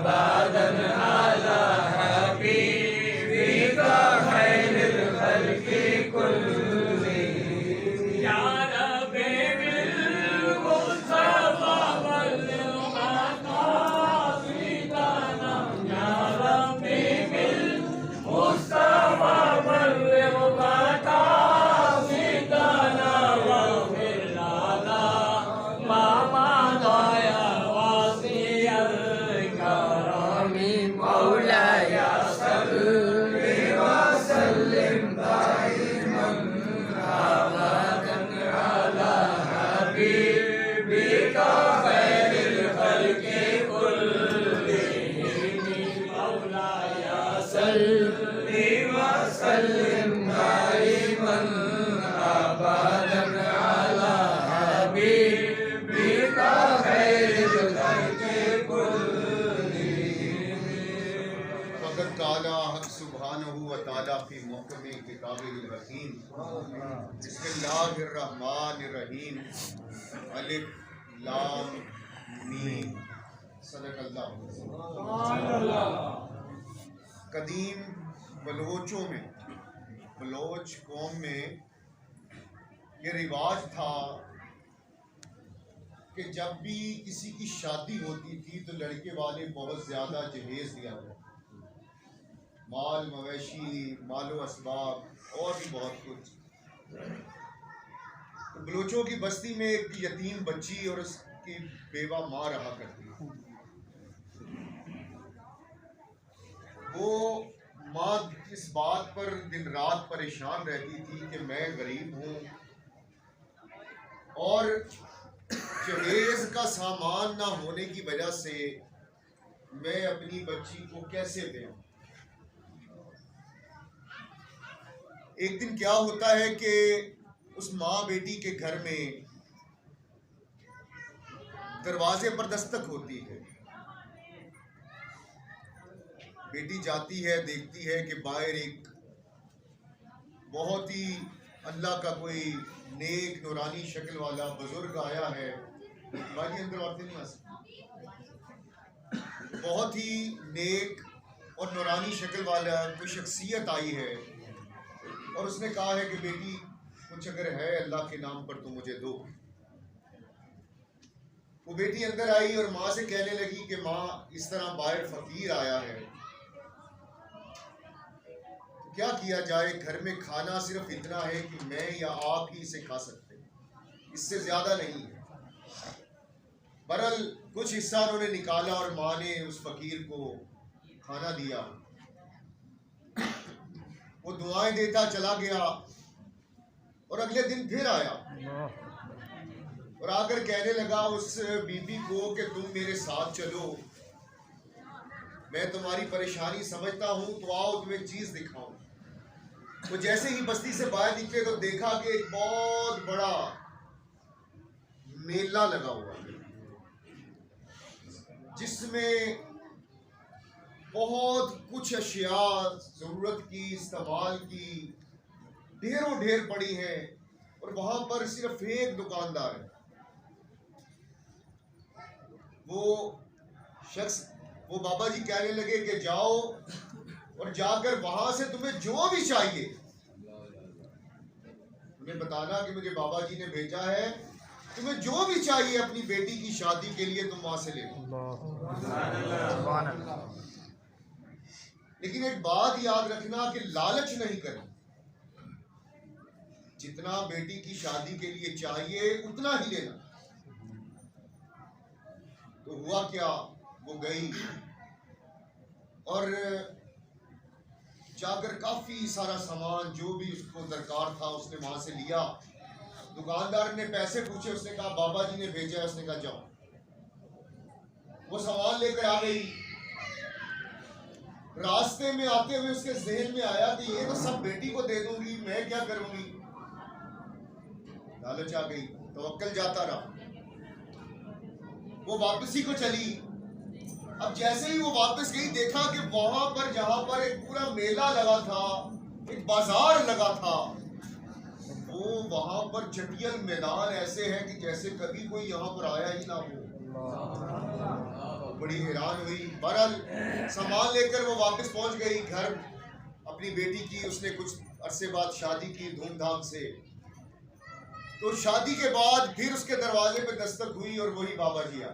अबदन अला हबीबिका खैरिल खल्क़ि कुल्ली या रब्बी बिल मुस्तफा बल्लिग़ मक़ासिदना या रब्बी बिल मुस्तफा बल्लिग़ मक़ासिदना वग़फिर लना मा मज़ा वासिअल करमी मौलाया सल्लि व सल्लिम दाइमन अबदन अला हबीबिका खैरिल खल्क़ि कुल्लिहिम मौलाया सल्लि व सल्लिम दाइमन अबदन अला हबीबिका खैरिल खल्क़ि कुल्लिहिम। फ़क़द क़ाला हक़ सुब्हानहु व तआला फ़ी मुहकमे किताबिल हकीम बिस्मिल्लाहिर्रहमानिर्रहीम अलिफ लाम मीम सदक़ल्लाहु। कदीम बलोचों में, बलोच कौम में ये रिवाज था कि जब भी किसी की शादी होती थी तो लड़के वाले बहुत ज़्यादा जहेज दिया करते, माल मवेशी, मालो असबाब और भी बहुत कुछ। तो बलोचों की बस्ती में एक यतीम बच्ची और उसकी बेवा माँ रहा करती। वो माँ इस बात पर दिन रात परेशान रहती थी कि मैं गरीब हूँ और जहेज का सामान ना होने की वजह से मैं अपनी बच्ची को कैसे दूं। एक दिन क्या होता है कि उस माँ बेटी के घर में दरवाजे पर दस्तक होती है। बेटी जाती है, देखती है कि बाहर एक बहुत ही अल्लाह का कोई नेक नूरानी शक्ल वाला बुजुर्ग आया है। बाकी अंदर औरतें नहीं आ सकती। बहुत ही नेक और नूरानी शक्ल वाला कोई शख्सियत आई है और उसने कहा है कि बेटी कुछ अगर है अल्लाह के नाम पर तो मुझे दो। वो बेटी अंदर आई और माँ से कहने लगी कि माँ इस तरह बाहर फकीर आया है, तो क्या किया जाए। घर में खाना सिर्फ इतना है कि मैं या आप ही इसे खा सकते हैं, इससे ज्यादा नहीं है। बहरहाल कुछ हिस्सा उन्होंने निकाला और माँ ने उस फकीर को खाना दिया। वो दुआएं देता चला गया और अगले दिन फिर आया और आकर कहने लगा उस बीबी को कि तुम मेरे साथ चलो, मैं तुम्हारी परेशानी समझता हूँ, तो आओ तुम्हें एक चीज दिखाऊं। तो जैसे ही बस्ती से बाहर निकले तो देखा कि एक बहुत बड़ा मेला लगा हुआ है जिसमें बहुत कुछ अशिया जरूरत की, इस्तेमाल की ढेरों ढेर पड़ी हैं और वहां पर सिर्फ एक दुकानदार है। वो शख्स, वो बाबा जी कहने लगे कि जाओ और जाकर वहां से तुम्हें जो भी चाहिए तुम्हें बताना कि मुझे बाबा जी ने भेजा है, तुम्हें जो भी चाहिए अपनी बेटी की शादी के लिए तुम वहां से ले लो। लेकिन एक बात याद रखना कि लालच नहीं करना, जितना बेटी की शादी के लिए चाहिए उतना ही लेना। तो हुआ क्या, वो गई और जाकर काफी सारा सामान जो भी उसको दरकार था उसने वहां से लिया। दुकानदार ने पैसे पूछे, उसने कहा बाबा जी ने भेजा है। उसने कहा जाओ। वो सामान लेकर आ गई। रास्ते में आते हुए उसके ज़हन में आया कि ये तो सब बेटी को दे दूंगी, मैं क्या करूंगी। लालच आ गई, तवक्कल जाता रहा। वो वापसी को चली। अब जैसे ही वो वापस गई देखा कि वहां पर जहां पर एक पूरा मेला लगा था, एक बाजार लगा था, वो वहां पर चटियल मैदान ऐसे है कि जैसे कभी कोई यहाँ पर आया ही ना हो। बड़ी हैरान हुई। बहरहाल सामान लेकर वो वापस पहुंच गई घर अपनी बेटी की। उसने कुछ अरसे बाद शादी की धूमधाम से। तो शादी के बाद फिर उसके दरवाजे पे दस्तक हुई और वही बाबा जी आ